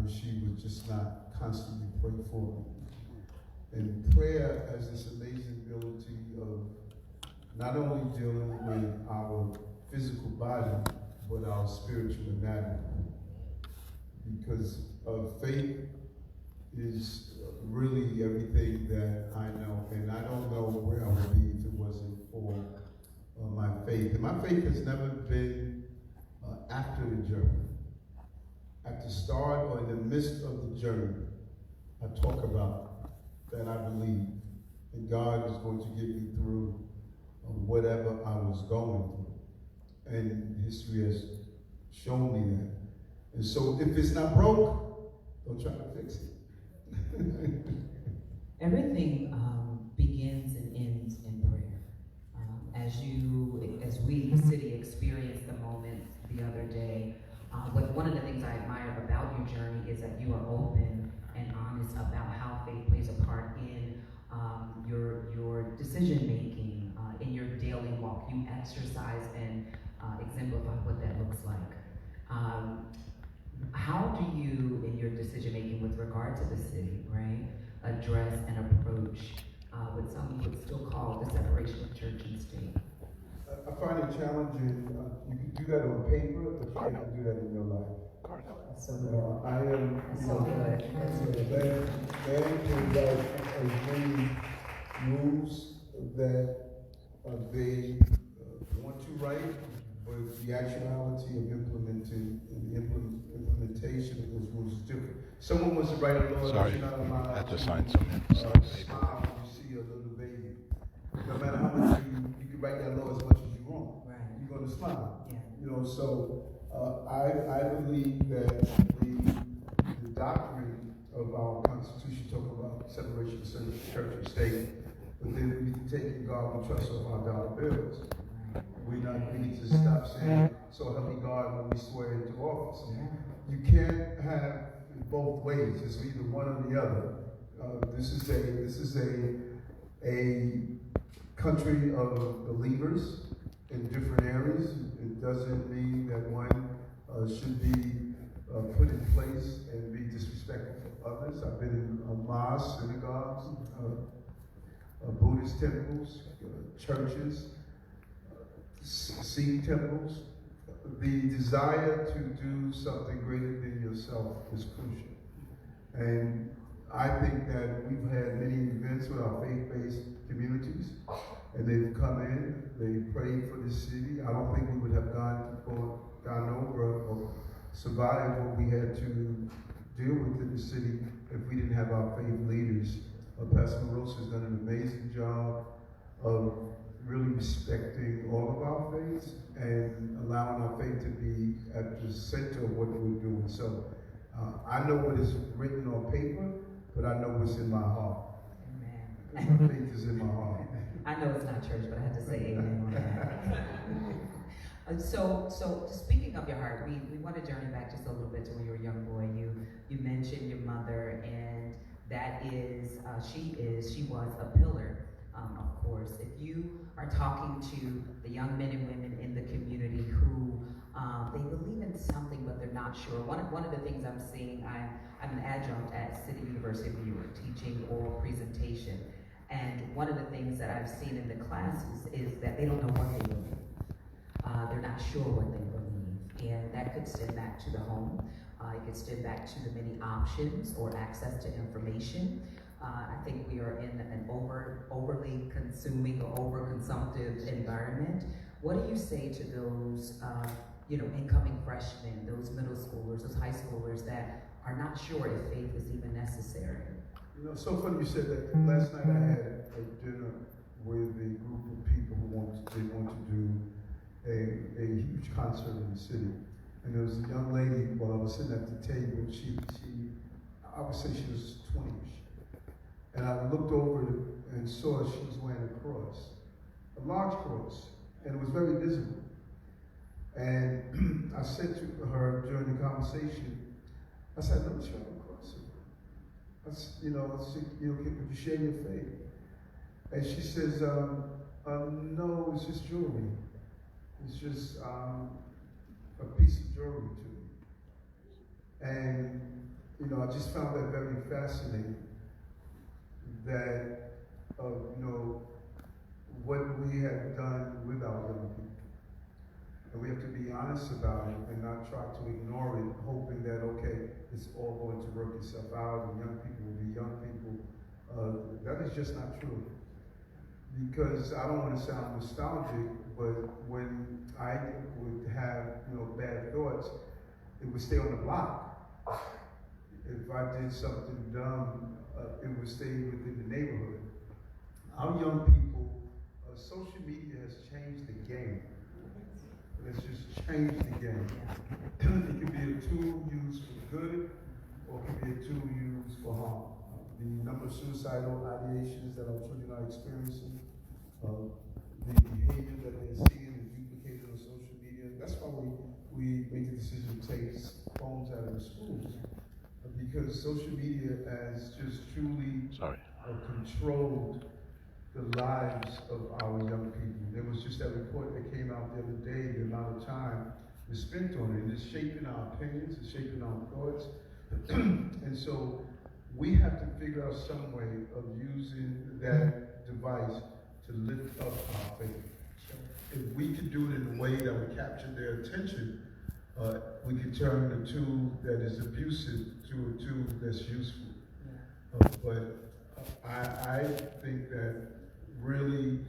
where she would just not constantly pray for me. And prayer has this amazing ability of not only dealing with our physical body, but our spiritual anatomy. Because faith is really everything that I know, and I don't know where I would be if it wasn't for my faith. And my faith has never been after the journey. At the start or in the midst of the journey, I talk about that I believe that God is going to get me through whatever I was going through. And history has shown me that. And so if it's not broke, don't try to fix it. Everything begins and ends in prayer. As we, the city, experienced the moment the other day, but one of the things I admire about your journey is that you are open and honest about how faith plays a part in your decision making, in your daily walk. You exercise and exemplify what that looks like. How do you, in your decision making with regard to the city, right, address and approach what some would still call the separation of church and state? I find it challenging. You can do that on paper, but you can't do that in your life. So good. I am, So good. man can write as many rules that they want to write, but the actuality of implementing and the implementation of those rules is different. Someone wants to write a law that you're not allowed I have to to sign something. smile when you see a little baby. No matter how much you can write that law as much as you want, Right. you're going to smile. Yeah. You know, so I believe that the doctrine of our Constitution talk about separation of church and state, but then we take God we trust off our dollar bills. We need to stop saying, "So help me God," when we swear into office. You can't have it both ways. It's either one or the other. This is a country of believers in different areas. It doesn't mean that one should be put in place and be disrespectful for others. I've been in mosques, synagogues, Buddhist temples, churches, Sikh temples. The desire to do something greater than yourself is crucial. And I think that we've had many events with our faith-based communities, and they've come in, they prayed for the city. I don't think we would have gone over or survived what we had to deal with in the city if we didn't have our faith leaders. Pastor Rosa has done an amazing job of really respecting all of our faiths and allowing our faith to be at the center of what we're doing. So I know what is written on paper, but I know what's in my heart. Amen. My faith is in my heart. I know it's not church, but I had to say amen on that. So speaking of your heart, we want to journey back just a little bit to when you were a young boy. You mentioned your mother, and that is, she was a pillar, of course. If you are talking to the young men and women in the community who they believe in something, but they're not sure. One of the things I'm seeing, I'm an adjunct at City University of New York, teaching oral presentation. And one of the things that I've seen in the classes is that they don't know what they believe. They're not sure what they believe. And that could stem back to the home. It could stem back to the many options or access to information. I think we are in an overly consuming or over-consumptive environment. What do you say to those incoming freshmen, those middle schoolers, those high schoolers that are not sure if faith is even necessary? You know, so funny you said that. Last night I had a dinner with a group of people who want to do a huge concert in the city. And there was a young lady, while I was sitting at the table, she I would say she was 20-ish. And I looked over and saw she was wearing a cross, a large cross, and it was very visible. And I said to her during the conversation, I said, "Let me show you a cross." I said, "Would you share your faith?" And she says, "No, it's just jewelry. It's just a piece of jewelry to me." And I just found that very fascinating. That what we have done with our young people, and we have to be honest about it and not try to ignore it, hoping that okay, it's all going to work itself out, and young people will be young people. That is just not true. Because I don't want to sound nostalgic, but when I would have bad thoughts, it would stay on the block. If I did something dumb, it would stay within the neighborhood. Our young people, social media has changed the game. It's just changed the game. It can be a tool used for good, or it can be a tool used for harm. The number of suicidal ideations that our children are experiencing, the behavior that they're seeing and duplicated on social media. That's why we made the decision to take phones out of the schools. Because social media has just truly controlled the lives of our young people. There was just that report that came out the other day, the amount of time we spent on it. It's shaping our opinions, it's shaping our thoughts. And so we have to figure out some way of using that device to lift up our faith. If we could do it in a way that would capture their attention, we could turn the tool that is abusive to a tool that's useful. But I think that really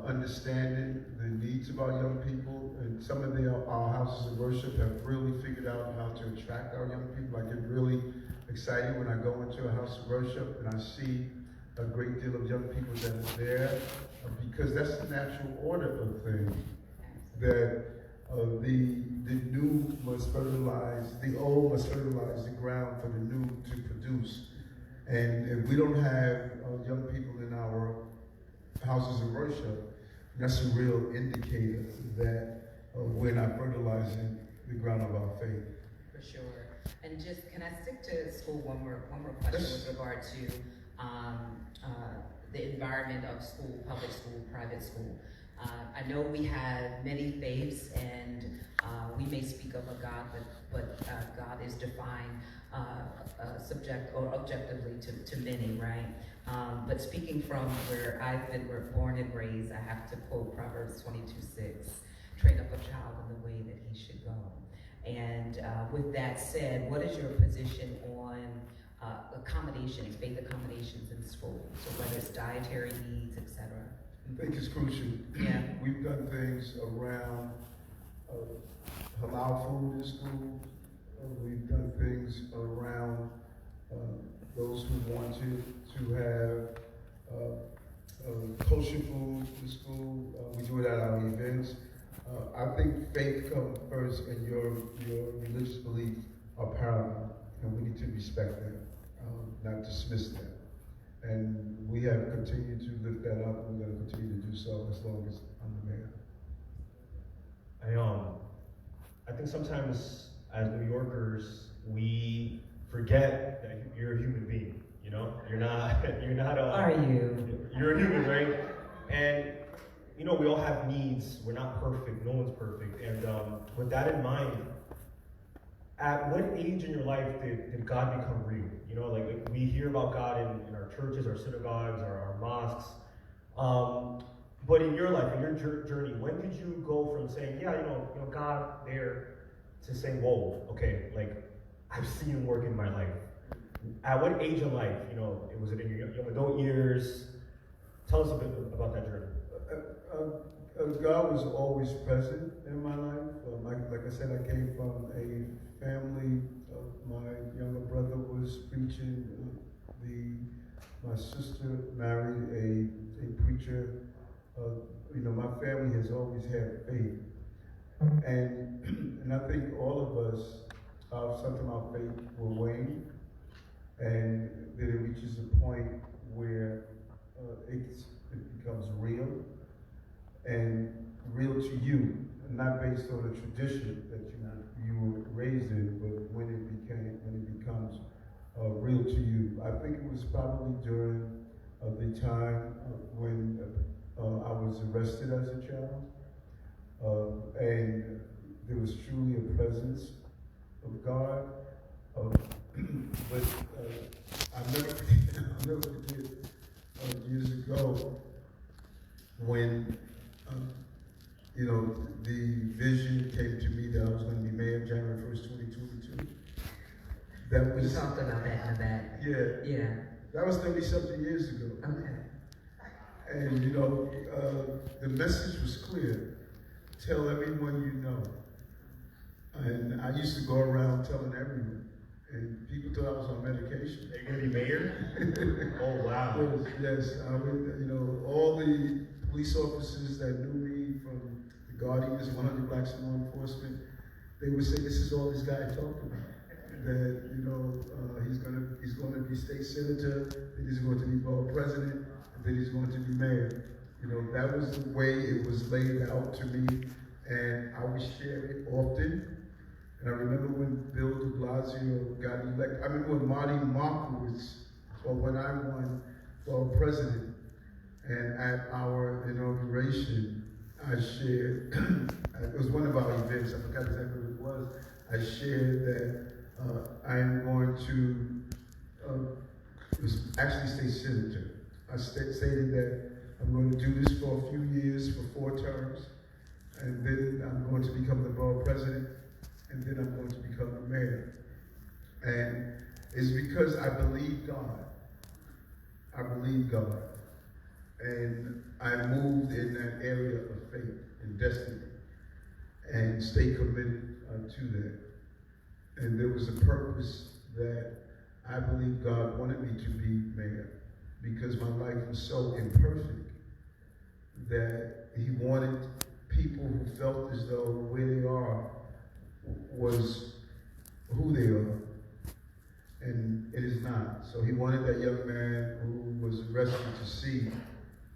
understanding the needs of our young people, and some of our houses of worship have really figured out how to attract our young people. I get really excited when I go into a house of worship and I see a great deal of young people that are there, because that's the natural order of things. That the new must fertilize, the old must fertilize the ground for the new to produce. And if we don't have young people in our houses of worship, that's a real indicator that we're not fertilizing the ground of our faith. For sure. And just, can I stick to school one more question with regard to the environment of school, public school, private school. I know we have many faiths, and we may speak of a God, but God is defined objectively to many, right? But speaking from where I've been born and raised, I have to quote Proverbs 22:6, train up a child in the way that he should go. And with that said, what is your position on accommodations, faith accommodations in school? So whether it's dietary needs, etc. I think it's crucial. Yeah. We've done things around halal food in school. We've done things around those who want to have kosher food in school. We do it at our events. I think faith comes first, and your religious beliefs are paramount, and we need to respect them, not dismiss them. And we have continued to lift that up, and we're going to continue to do so as long as I'm the mayor. I think sometimes as New Yorkers, we forget that you're a human being. You know, you're not. Are you? You're a human, right? And we all have needs. We're not perfect. No one's perfect. And with that in mind, at what age in your life did God become real? Like we hear about God in our churches, our synagogues, our mosques. But in your life, in your journey, when did you go from saying, God there, to saying, whoa, okay, like I've seen him work in my life? At what age in life? Was it in your young adult years? Tell us a bit about that journey. God was always present in my life. Like I said, I came from a family. My younger brother was preaching. My sister married a preacher. My family has always had faith, and I think all of us, something our faith will wane, and then it reaches a point where it becomes real, and real to you, not based on a tradition that you were raised in, but when it becomes real to you. I think it was probably during the time when I was arrested as a child, and there was truly a presence of God. but I'll never forget years ago when the vision came to me that I was going to be mayor January 1st, 2022. That We was talked about that in the back. yeah. Yeah. That was 30-something years ago. Okay. And the message was clear. Tell everyone you know. And I used to go around telling everyone. And people thought I was on medication. Are you going to be mayor? Oh, wow. Yes. I would, all the police officers that knew me from the Guardians, 100 Blacks in Law Enforcement, they would say, this is all this guy talked about. That, he's going to be state senator, then he's going to be borough president, and then he's going to be mayor. That was the way it was laid out to me, and I would share it often. And I remember when Bill de Blasio got elected, I remember when Marty Markowitz, or when I won for president, and at our inauguration, I shared, it was one of our events, I forgot exactly what it was, I shared that I am going to, it was actually state senator. I stated that I'm going to do this for a few years, for 4 terms, and then I'm going to become the borough president, and then I'm going to become the mayor. And it's because I believe God. I believe God. And I moved in that area of faith and destiny, and stay committed to that. And there was a purpose that I believe God wanted me to be mayor, because my life was so imperfect that he wanted people who felt as though where they are was who they are. And it is not. So he wanted that young man who was arrested to see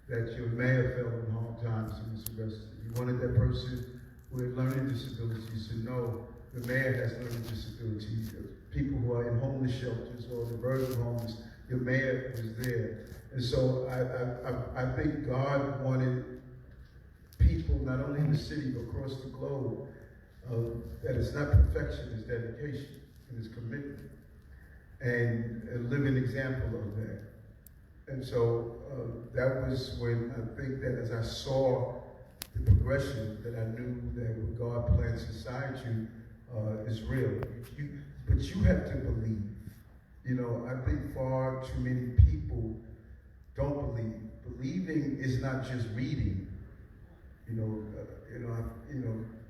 that your mayor fell in hard times and was arrested. He wanted that person who had learning disabilities to know the mayor has learning disabilities. People who are in homeless shelters or the verge of homeless, your mayor was there. And so I think God wanted people, not only in the city, but across the globe, that it's not perfection, it's dedication, and it's commitment, and a living example of that. And so that was when I think that as I saw the progression, that I knew that what God plans inside you is real. But you have to believe. I think far too many people don't believe. Believing is not just reading.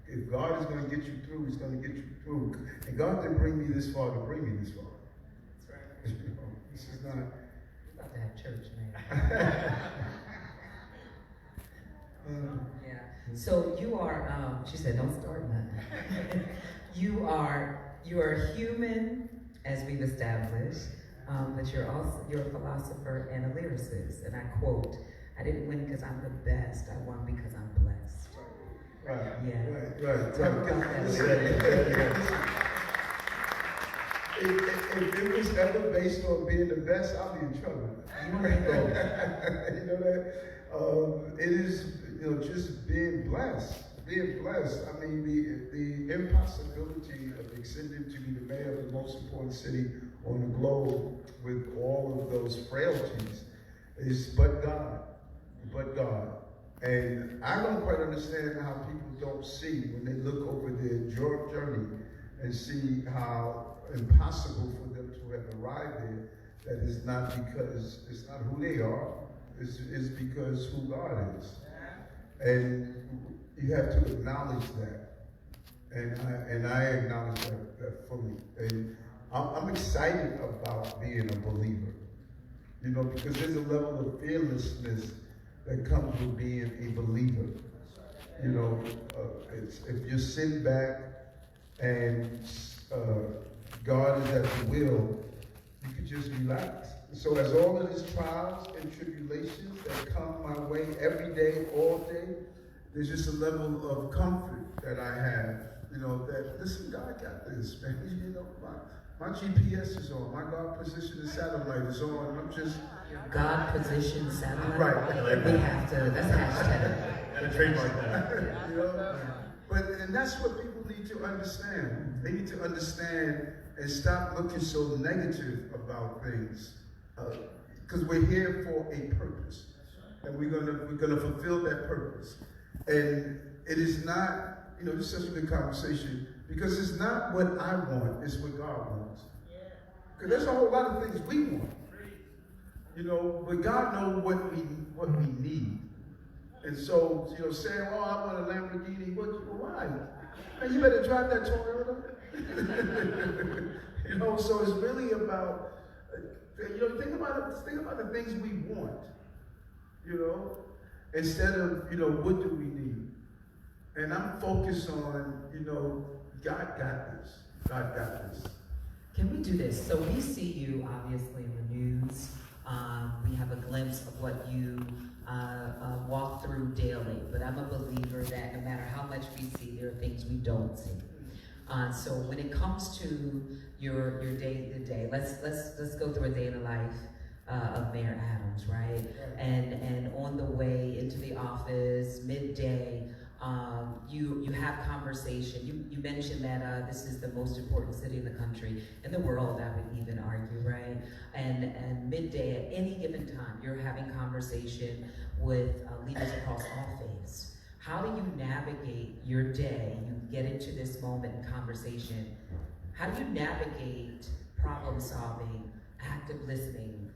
If God is going to get you through, he's going to get you through. And God didn't bring me this far to bring me this far. That's right. This is not. We're about to have church, man. Yeah. So you are, she said, don't start nothing. You are human, as we've established, but you're a philosopher and a lyricist. And I quote, I didn't win because I'm the best, I won because I'm blessed. Right. Yeah. Right. Tell me about that. If it was ever based on being the best, I'll be in trouble. You know that? It is, just being blessed. Being blessed. I mean, the impossibility of extending to be the mayor of the most important city on the globe with all of those frailties is but God. But God. And I don't quite understand how people don't see when they look over their journey and see how impossible for them to have arrived there, that it's not because it's not who they are, it's because who God is. And you have to acknowledge that. And I acknowledge that fully. And I'm excited about being a believer. Because there's a level of fearlessness that comes with being a believer. If you sit back and God is at the will, you can just relax. So as all of these trials and tribulations that come my way every day, all day, there's just a level of comfort that I have. That, listen, God got this, man. My GPS is on. My God positioned satellite is on. I'm just... God positioned satellite? Right. We have to, that's hashtag. Gotta trademark that. And that's what people need to understand. They need to understand and stop looking so negative about things. Because we're here for a purpose, and we're gonna fulfill that purpose. And it is not, this is such a good conversation, because it's not what I want, it's what God wants. Because there's a whole lot of things we want, but God knows what we need. And so, saying, "Oh, I want a Lamborghini," why? Man, you better drive that Toyota. So it's really about, think about the things we want, instead of, what do we need? And I'm focused on, God got this. God got this. Can we do this? So we see you obviously in the news. We have a glimpse of what you walk through daily. But I'm a believer that no matter how much we see, there are things we don't see. So when it comes to your day to day, let's go through a day in the life of Mayor Adams, right? And on the way into the office, midday, you have conversation. You mentioned that this is the most important city in the country, in the world, I would even argue, right? And midday, at any given time, you're having conversation with leaders across all faiths. How do you navigate your day? You get into this moment in conversation. How do you navigate problem solving, active listening,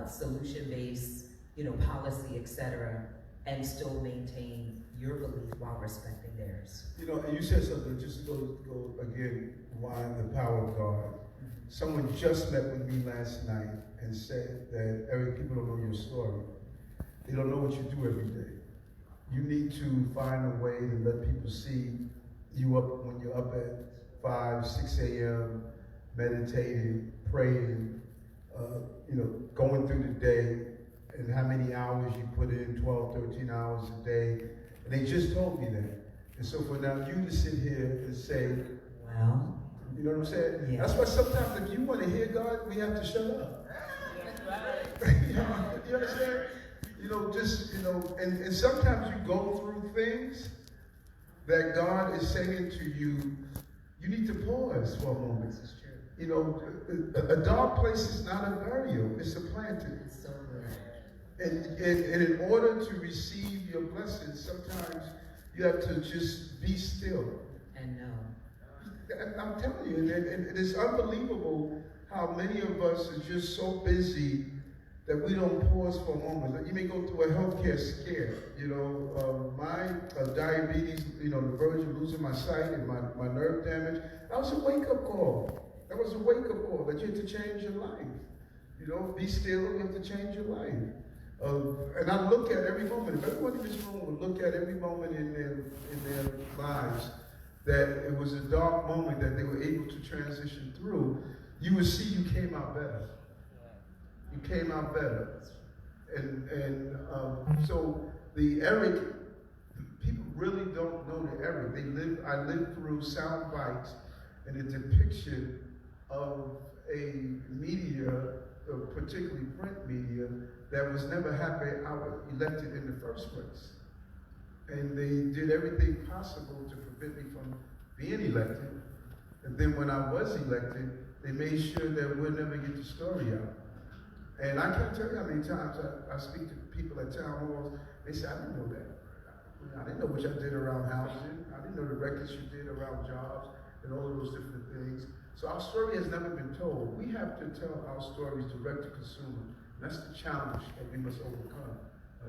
solution-based, policy, etc., and still maintain your belief while respecting theirs? And you said something, just go again, why the power of God. Someone just met with me last night and said that, Eric, people don't know your story. They don't know what you do every day. You need to find a way to let people see you up when you're up at 5, 6 a.m., meditating, praying, going through the day, and how many hours you put in, 12, 13 hours a day. And they just told me that. And so for now you to sit here and say, well, you know what I'm saying? Yeah. That's why sometimes if you want to hear God, we have to shut up. You understand? And sometimes you go through things that God is saying to you, you need to pause for a moment. this is true. A dark place is not a burial, it's a planting. It's so good. And in order to receive your blessings, sometimes you have to just be still. And no. And I'm telling you, and it's unbelievable how many of us are just so busy that we don't pause for a moment. You may go through a healthcare scare. My diabetes, the verge of losing my sight and my nerve damage, that was a wake-up call. That was a wake-up call that you have to change your life. Be still, you have to change your life. And I look at every moment. If everyone in this room would look at every moment in their lives that it was a dark moment that they were able to transition through, you would see you came out better. You came out better. And so the Eric, people really don't know the Eric. I lived through sound bites and a depiction of a media, particularly print media, that was never happy I was elected in the first place. And they did everything possible to prevent me from being elected. And then when I was elected, they made sure that we'll never get the story out. And I can't tell you how many times I speak to people at town halls, they say, I didn't know that. I didn't know what y'all did around housing. I didn't know the records you did around jobs and all of those different things. So our story has never been told. We have to tell our stories direct to consumer. That's the challenge that we must overcome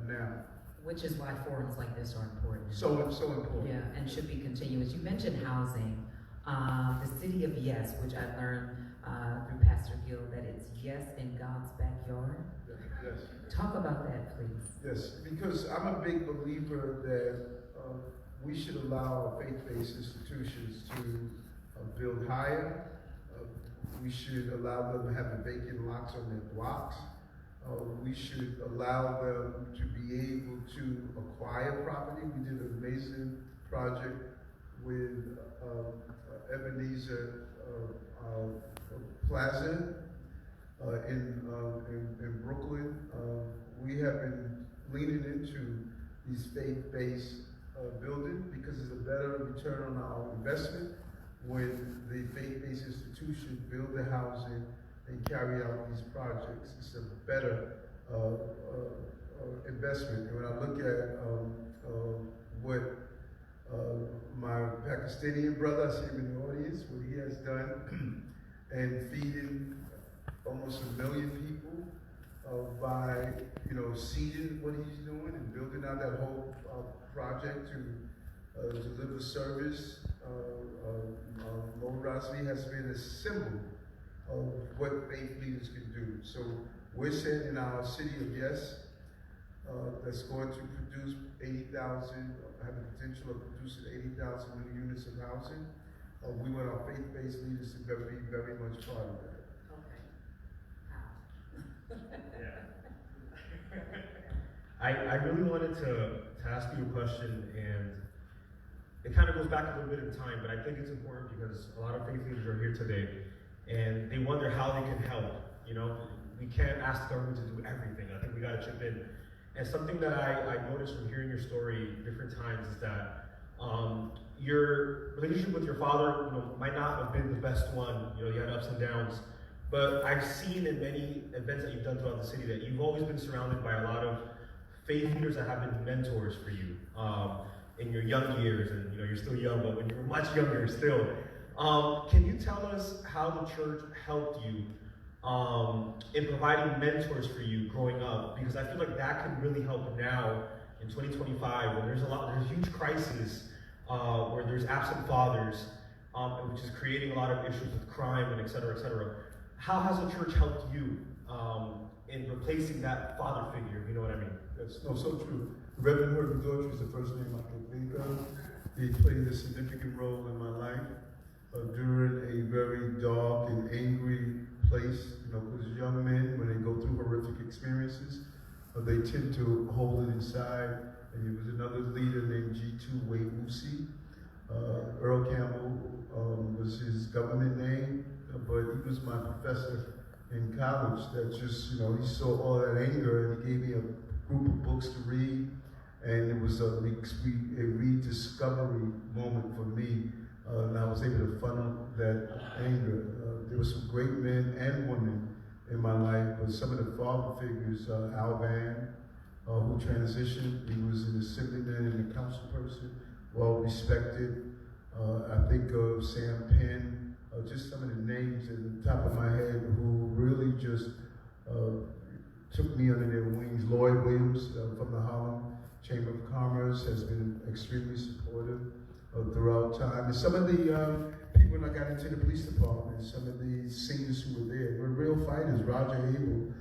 now. Which is why forums like this are important. So important. Yeah, and should be continuous. You mentioned housing. The city of yes, which I learned through Pastor Gill, that it's yes in God's backyard. Yes. Talk about that, please. Yes, because I'm a big believer that we should allow our faith-based institutions to build higher. We should allow them to have the vacant lots on their blocks. We should allow them to be able to acquire property. We did an amazing project with Ebenezer Plaza in Brooklyn. We have been leaning into these faith-based buildings because it's a better return on our investment. when the faith-based institution build the housing and carry out these projects. It's a better investment. And when I look at what my Pakistani brother, I see him in the audience, what he has done and feeding almost 1 million people by, seeding what he's doing and building out that whole project to deliver service. Mo Rasvi has been a symbol of what faith leaders can do. So we're saying in our city of Yes, that's going to produce 80,000, have the potential of producing 80,000 new units of housing. We want our faith-based leaders to be very much part of that. I really wanted to ask you a question, and it kind of goes back a little bit in time, but I think it's important because a lot of faith leaders are here today, and they wonder how they can help. We can't ask the government to do everything. I think we got to chip in. And something that I noticed from hearing your story different times is that your relationship with your father, might not have been the best one. You had ups and downs. But I've seen in many events that you've done throughout the city that you've always been surrounded by a lot of faith leaders that have been mentors for you in your young years. And you're still young, but when you were much younger still. Can you tell us how the church helped you in providing mentors for you growing up? Because I feel like that can really help now in 2025 when there's huge crisis where there's absent fathers, which is creating a lot of issues with crime and et cetera, et cetera. How has the church helped you in replacing that father figure? You know what I mean? That's so true. Reverend Herbert George was the first name I could think of. He played a significant role in my life during a very dark and angry place. Because young men, when they go through horrific experiences, they tend to hold it inside. And there was another leader named G2 Wade Wusi. Earl Campbell was his government name, but he was my professor in college that just, he saw all that anger and he gave me a group of books to read. And it was a rediscovery moment for me. And I was able to funnel that anger. There were some great men and women in my life, but some of the father figures, Al Van, who transitioned. He was an assemblyman and a council person, well respected. I think of Sam Penn, just some of the names at the top of my head who really just took me under their wings. Lloyd Williams from the Harlem Chamber of Commerce has been extremely supportive throughout time. And some of the people that got into the police department, some of the seniors who were there were real fighters. Roger Abel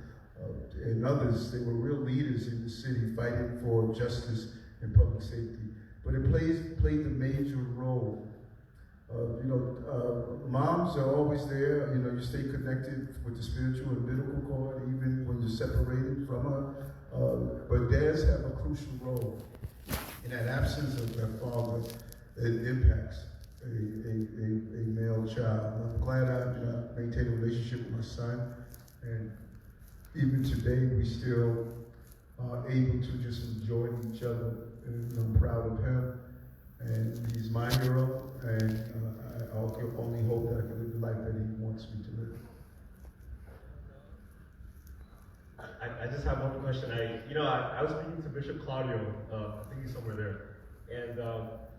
and others, they were real leaders in the city fighting for justice and public safety. But it played a major role. Moms are always there. You stay connected with the spiritual and biblical cord, even when you're separated from her. But dads have a crucial role in that absence of their father. It impacts a male child. I'm glad I maintain a relationship with my son, and even today we still are able to just enjoy each other. And I'm proud of him, and he's my hero, and I only hope that I can live the life that he wants me to live. I just have one question. I was speaking to Bishop Claudio, I think he's somewhere there, and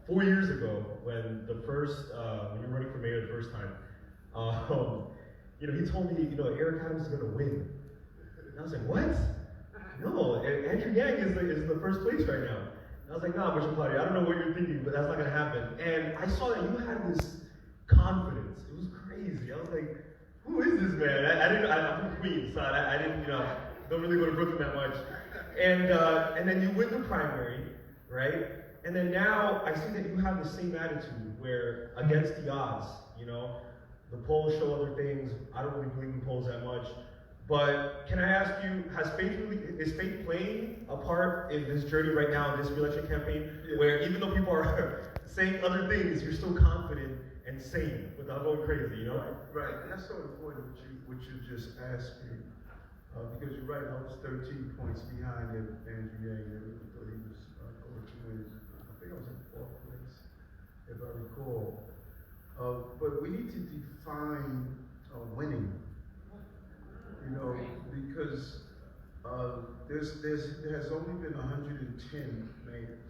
4 years ago, when you were running for mayor the first time, he told me, Eric Adams is going to win. And I was like, what? No, Andrew Yang is in the first place right now. And I was like, nah, Bishop Claudio, I don't know what you're thinking, but that's not going to happen. And I saw that you had this confidence. It was crazy. I was like, who is this man? I'm from Queens, so I didn't, don't really go to Brooklyn that much. And then you win the primary, right? And then now I see that you have the same attitude where against the odds, the polls show other things. I don't really believe in polls that much. But can I ask you, is faith playing a part in this journey right now, in this re-election campaign, where even though people are saying other things, you're still confident and sane without going crazy, Right, and that's so important what you just asked me. Because you're right, I was 13 points behind Andrew Yang. I thought he was going to win. I think I was in 4th place, if I recall. But There has only been 110 mayors.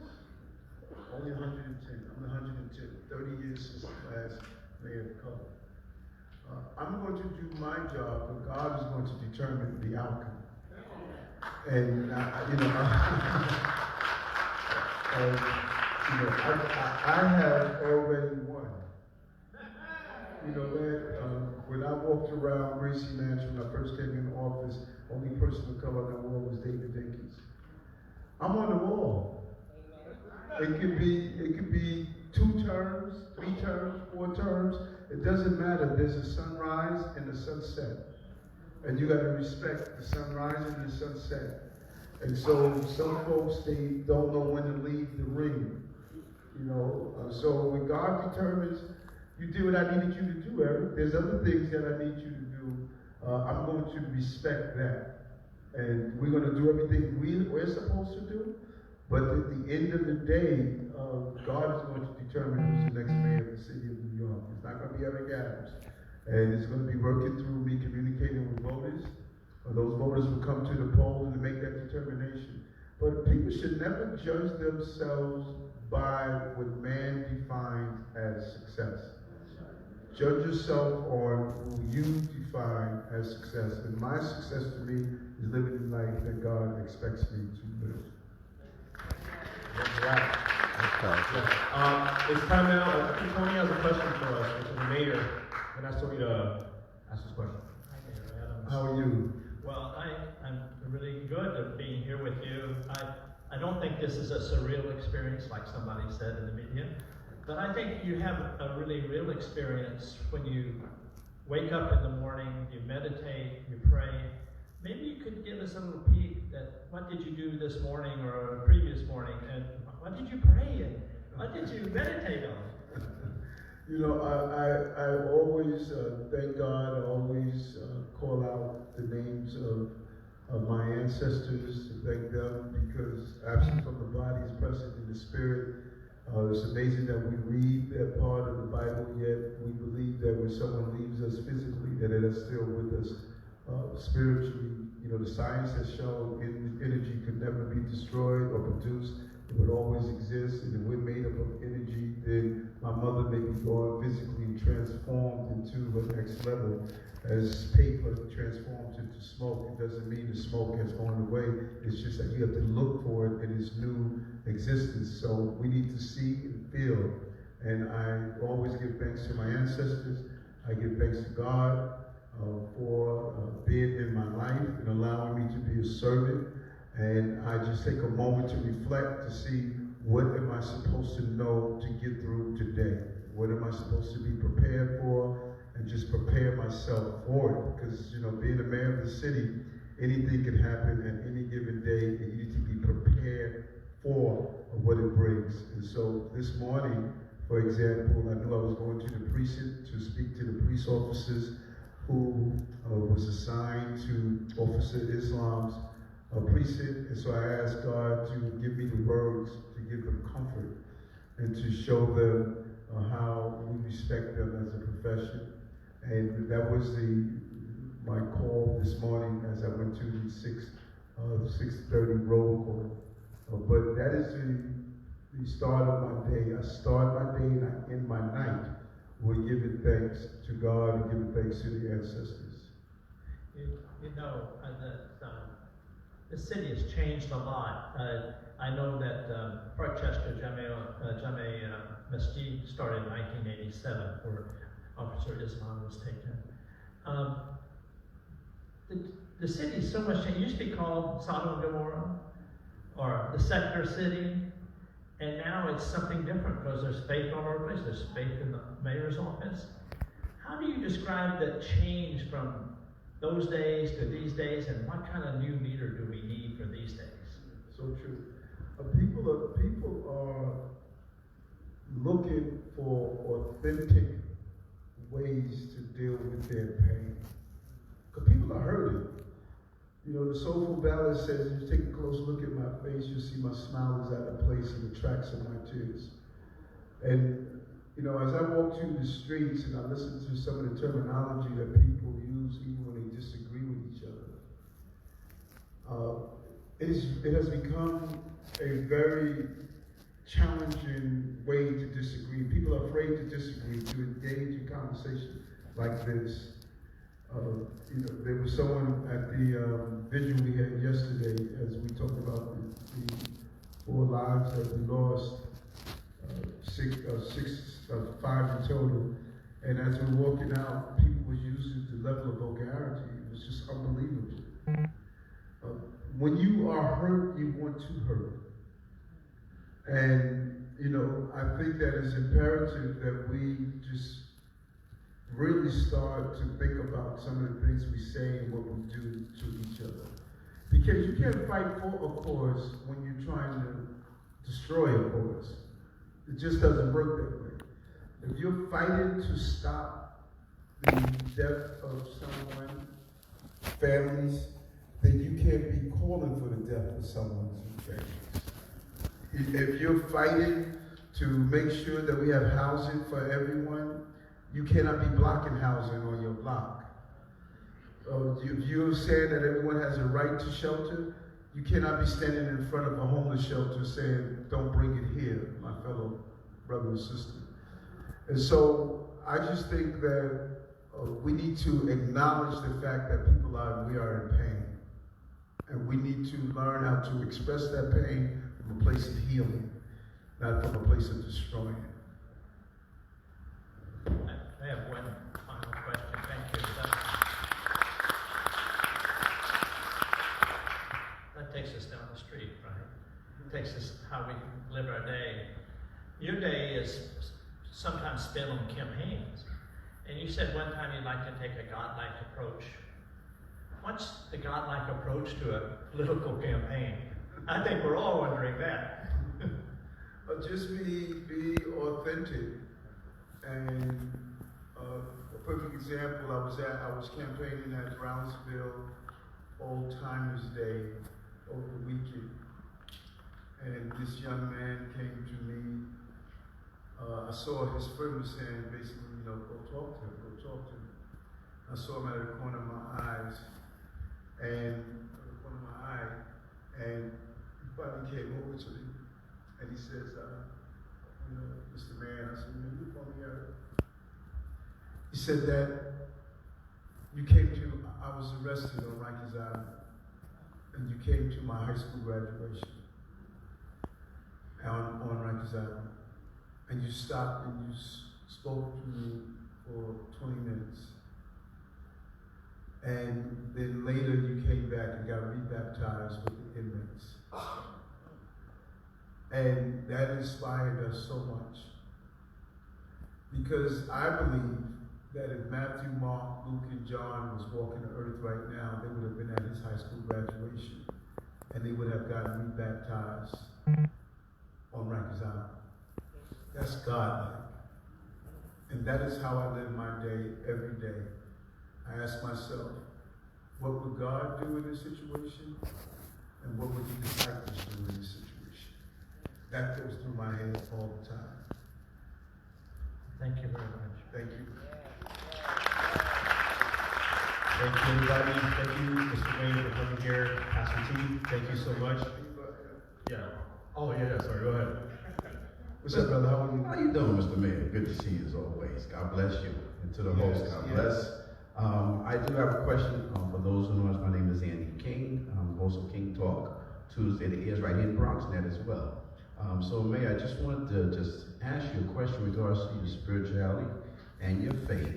Only 110. I'm the 110. 30 years since the last mayor of color. I'm going to do my job, but God is going to determine the outcome. And I have already won. You know that when I walked around Gracie Mansion when I first came in office, only person of color on that wall was David Dinkins. I'm on the wall. It could be 2 terms, 3 terms, 4 terms. It doesn't matter. There's a sunrise and a sunset. And you got to respect the sunrise and the sunset. And so some folks, they don't know when to leave the ring. So when God determines, you did what I needed you to do, Eric. There's other things that I need you to do. I'm going to respect that. And we're going to do everything we're supposed to do. But at the end of the day, God is going to determine who's the next mayor of the city of New York. It's not going to be Eric Adams. And it's going to be working through me communicating with voters. Those voters will come to the polls and make that determination. But people should never judge themselves by what man defines as success. Judge yourself on who you define as success. And my success to me is living the life that God expects me to live. Right. It's time now. I think Tony has a question for us, which is the mayor. And ask Tony to ask this question. Hi, Mayor Adams. How are you? Well, I'm really good at being here with you. I don't think this is a surreal experience like somebody said in the media, but I think you have a really real experience when you wake up in the morning, you meditate, you pray. Maybe you could give us a little peek at what did you do this morning or previous morning, and what did you pray and what did you meditate on? I always thank God. I always call out the names of my ancestors to thank them, because absent from the body is present in the spirit. It's amazing that we read that part of the Bible, yet we believe that when someone leaves us physically, that it is still with us spiritually. The science has shown energy could never be destroyed or produced. It would always exist, and if we're made up of energy, then my mother may be gone physically transformed into the next level. As paper transforms into smoke, it doesn't mean the smoke has gone away. It's just that you have to look for it in its new existence. So we need to see and feel. And I always give thanks to my ancestors. I give thanks to God for being in my life and allowing me to be a servant. And I just take a moment to reflect to see what am I supposed to know to get through today? What am I supposed to be prepared for? And just prepare myself for it. Because, being a mayor of the city, anything can happen at any given day, and you need to be prepared for what it brings. And so this morning, for example, I knew I was going to the precinct to speak to the police officers who was assigned to Officer Islam's precinct. And so I asked God to give me the words to give them comfort and to show them how we respect them as a profession. And that was my call this morning as I went to the 6:30 roll call. But that is the start of my day. I start my day and I end my night with giving thanks to God and giving thanks to the ancestors. The city has changed a lot. I know that Parkchester Jame Masjid started in 1987, where Officer Islam was taken. The city is so much changed. It used to be called Sodom and Gomorrah, or the Sector City, and now it's something different because there's faith all over the place. There's faith in the mayor's office. How do you describe the change from those days to these days, and what kind of new leader do we need for these days? So true. People are looking for authentic ways to deal with their pain. Because people are hurting. The soulful ballad says, if you take a close look at my face, you'll see my smile is out of place in the tracks of my tears. And, as I walk through the streets and I listen to some of the terminology that people use even when they disagree with each other, it has become a very challenging way to disagree. People are afraid to disagree, to engage in conversation like this. There was someone at the vigil we had yesterday, as we talked about the 4 lives that we lost, 5 in total. And as we were walking out, people were using the level of vulgarity. It was just unbelievable. When you are hurt, you want to hurt. And, I think that it's imperative that we just really start to think about some of the things we say and what we do to each other. Because you can't fight for a cause when you're trying to destroy a cause. It just doesn't work that way. If you're fighting to stop the death of someone, families, then you can't be calling for the death of someone's families. If you're fighting to make sure that we have housing for everyone, you cannot be blocking housing on your block. If you're saying that everyone has a right to shelter, you cannot be standing in front of a homeless shelter saying, don't bring it here, my fellow brother and sister. And so I just think that we need to acknowledge the fact that we are in pain. And we need to learn how to express that pain from a place of healing, not from a place of destroying. I have one final question. Thank you. That takes us down the street, right? It takes us how we live our day. Your day is sometimes spent on campaigns. And you said one time you'd like to take a godlike approach. What's the godlike approach to a political campaign? I think we're all wondering that. Just be authentic. And a perfect example, I was campaigning at Brownsville Old Timers Day over the weekend. And this young man came to me. I saw his friend was saying basically, go talk to him. I saw him out of the corner of my eyes. And he finally came over to me. And he says, Mr. Man, I said, you from here? He said that I was arrested on Rikers Island, and you came to my high school graduation on Rikers Island, and you stopped and you spoke to me for 20 minutes. And then later you came back and got rebaptized with the inmates. And that inspired us so much. Because I believe that if Matthew, Mark, Luke, and John was walking the earth right now, they would have been at his high school graduation. And they would have gotten rebaptized on Rikers Island. That's God-like. And that is how I live my day every day. I ask myself, what would God do in this situation? And what would the disciples do in this situation? That goes through my head all the time. Thank you very much. Thank you. Thank you, everybody. Thank you, Mr. Wayne, for coming here. Pastor T, thank you so much. Yeah. Oh, yeah, sorry, go ahead. What's up, brother? How are you? How you doing, Mr. Mayor? Good to see you as always. God bless you. And to the host, God bless. I do have a question for those who know us. My name is Andy King. I'm host of King Talk Tuesday. It is right here in BronxNet as well. So, Mayor, I just wanted to ask you a question in regards to your spirituality and your faith.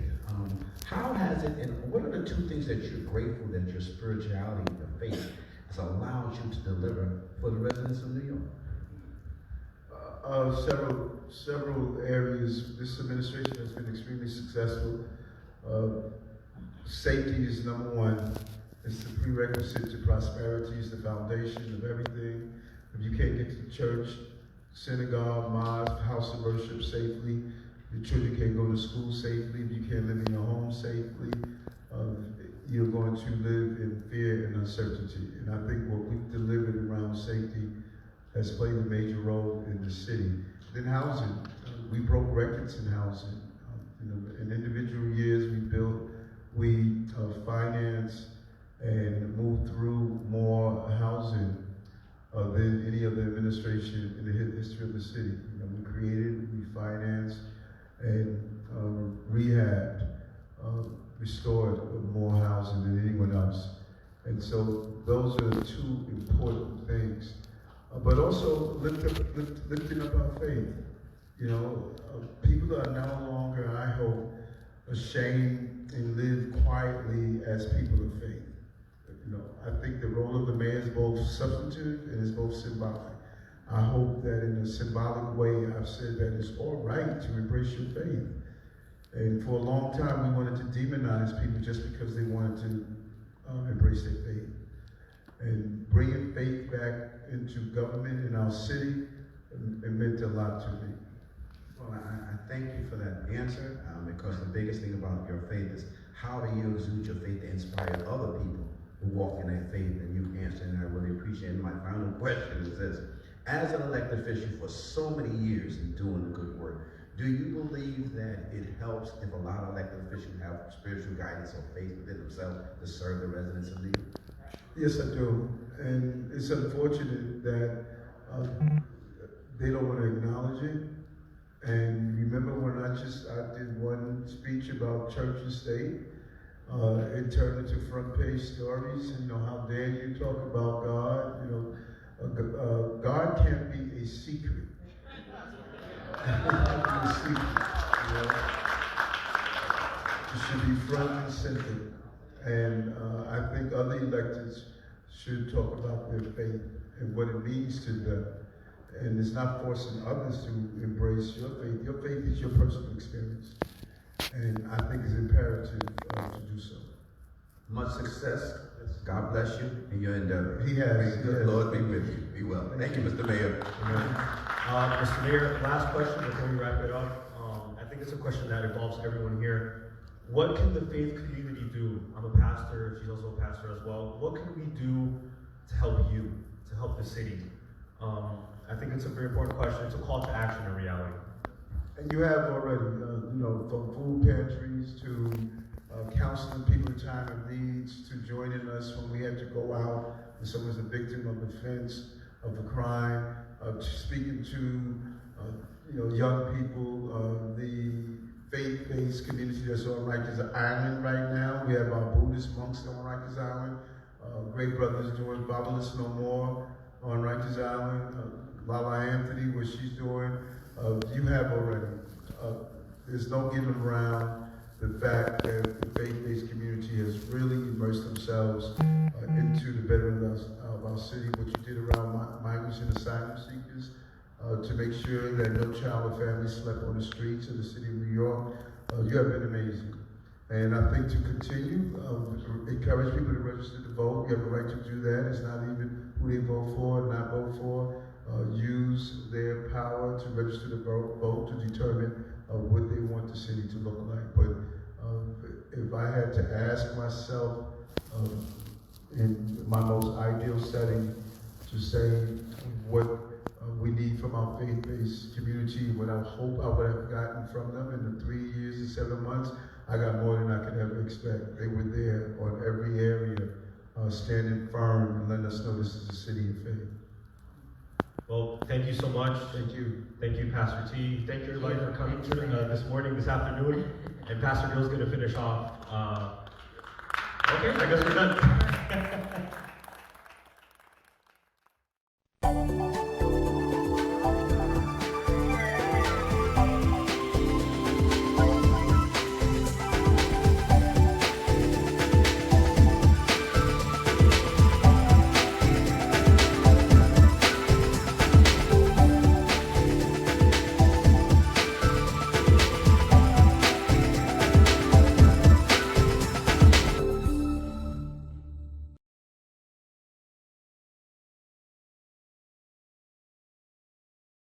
How has it, and what are the 2 things that you're grateful that your spirituality and your faith has allowed you to deliver for the residents of New York? Several areas. This administration has been extremely successful. Safety is number 1. It's the prerequisite to prosperity. It's the foundation of everything. If you can't get to the church, synagogue, mosque, house of worship safely, your children can't go to school safely, if you can't live in your home safely, you're going to live in fear and uncertainty. And I think what we've delivered around safety has played a major role in the city. Then housing, we broke records in housing. In individual years, we financed and moved through more housing than any other administration in the history of the city. You know, we created, we financed, and rehabbed, restored more housing than anyone else. And so those are the two important things. But also lifting up our faith. You know, people are no longer, I hope, ashamed and live quietly as people of faith. You know, I think the role of the mayor is both substantive and is both symbolic. I hope that in a symbolic way, I've said that it's all right to embrace your faith. And for a long time, we wanted to demonize people just because they wanted to embrace their faith. And bringing faith back into government in our city, it meant a lot to me. Well, I thank you for that answer, because the biggest thing about your faith is how do you exude your faith to inspire other people who walk in that faith, and you answered, and I really appreciate it. My final question is this: as an elected official for so many years and doing the good work, do you believe that it helps if a lot of elected officials have spiritual guidance or faith within themselves to serve the residents of New York? Yes, I do. And it's unfortunate that they don't want to acknowledge it. And remember when I did one speech about church and state, it turned into front page stories, and, you know, how dare you talk about God, you know, God can't be a secret. It can't be a secret, you know. It should be front and center. And I think other electeds should talk about their faith and what it means to them. And it's not forcing others to embrace your faith. Your faith is your personal experience. And I think it's imperative to do so. Much success. God bless you in your endeavor. He has. May the good Lord be with you. Be well. Thank you, Mr. Mayor. Mr. Mayor, last question before we wrap it up. I think it's a question that involves everyone here. What can the faith community do? I'm a pastor, she's also a pastor as well. What can we do to help you, to help the city? I think it's a very important question. It's a call to action in reality. And you have already, you know, from food pantries to counseling people in time of needs, to joining us when we had to go out and someone's a victim of offense, of a crime, speaking to, you know, young people, the faith-based community that's on Rikers Island right now. We have our Buddhist monks on Rikers Island, great brothers doing Babalas No More on Rikers Island, Lala Anthony, what she's doing. You have already. There's no getting around the fact that the faith-based community has really immersed themselves into the betterment of our city. What you did around migrants and asylum seekers, to make sure that no child or family slept on the streets of the city of New York. You have been amazing. And I think to continue, encourage people to register to vote. You have a right to do that. It's not even who they vote for, not vote for. Use their power to register to vote to determine what they want the city to look like. But if I had to ask myself in my most ideal setting to say what we need from our faith-based community, what I hope I would have gotten from them in the 3 years and 7 months, I got more than I could ever expect. They were there on every area, standing firm and letting us know this is a city of faith. Well, thank you so much. Thank you. Thank you, Pastor T. Thank you, everybody, for coming to this morning, this afternoon. And Pastor Bill's going to finish off. Okay, I guess we're done.